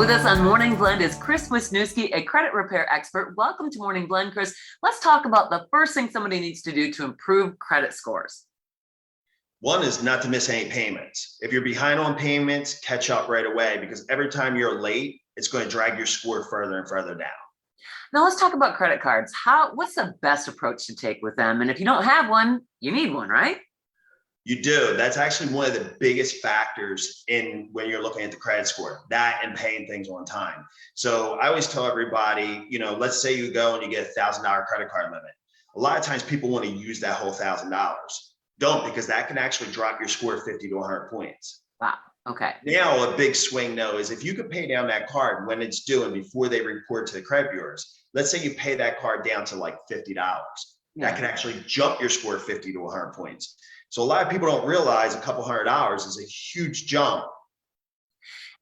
With us on Morning Blend is Chris Wisniewski, a credit repair expert. Welcome to Morning Blend, Chris. Let's talk about the first thing somebody needs to do to improve credit scores. One is not to miss any payments. If you're behind on payments, catch up right away, because every time you're late, it's going to drag your score further and further down. Now let's talk about credit cards. What's the best approach to take with them? And if you don't have one, you need one, right? You do. That's actually one of the biggest factors in when you're looking at the credit score, that and paying things on time. So I always tell everybody, let's say you go and you get $1,000 credit card limit. A lot of times people want to use that whole $1,000. Don't, because that can actually drop your score 50 to 100 points. Wow. Okay. Now, a big swing though is if you could pay down that card when it's due and before they report to the credit bureaus. Let's say you pay that card down to like $50. That can actually jump your score 50 to 100 points. So a lot of people don't realize a couple $100 is a huge jump.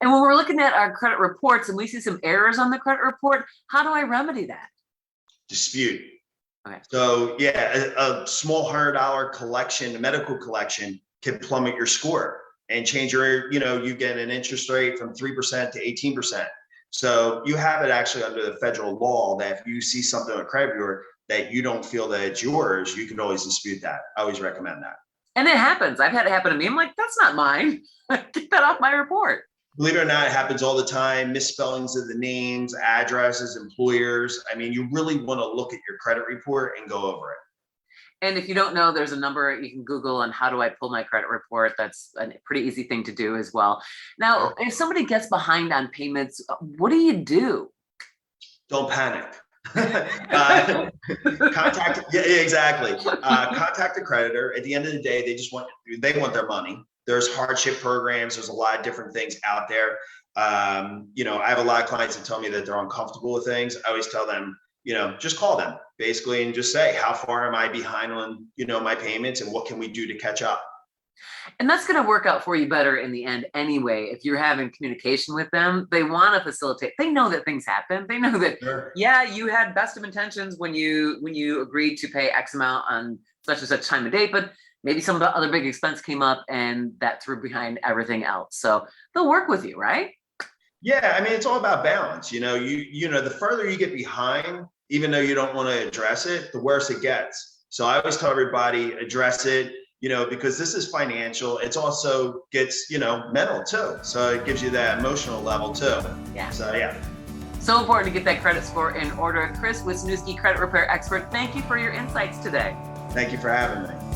And when we're looking at our credit reports and we see some errors on the credit report, how do I remedy that? Dispute. Okay. So yeah, a small $100 collection, a medical collection, can plummet your score and change your, you get an interest rate from 3% to 18%. So you have it actually under the federal law that if you see something on a credit bureau that you don't feel that it's yours, you can always dispute that. I always recommend that. And it happens. I've had it happen to me. I'm like, that's not mine. Get that off my report. Believe it or not, it happens all the time. Misspellings of the names, addresses, employers. I mean, you really want to look at your credit report and go over it. And if you don't know, there's a number you can Google on how do I pull my credit report. That's a pretty easy thing to do as well. Now, if somebody gets behind on payments, what do you do? Don't panic. Contact the creditor. At the end of the day, they want their money. There's hardship programs. There's a lot of different things out there. I have a lot of clients that tell me that they're uncomfortable with things. I always tell them, just call them basically and just say, how far am I behind on, my payments and what can we do to catch up? And that's going to work out for you better in the end anyway. If you're having communication with them, they want to facilitate. They know that things happen. They know that, sure. Yeah, you had best of intentions when you agreed to pay X amount on such and such time and date, but maybe some of the other big expense came up and that threw behind everything else. So they'll work with you, right? Yeah, I mean, it's all about balance. The further you get behind, even though you don't want to address it, the worse it gets. So I always tell everybody, address it. Because this is financial, it's also gets, mental too. So it gives you that emotional level too. Yeah. So yeah. So important to get that credit score in order. Chris Wisniewski, credit repair expert, thank you for your insights today. Thank you for having me.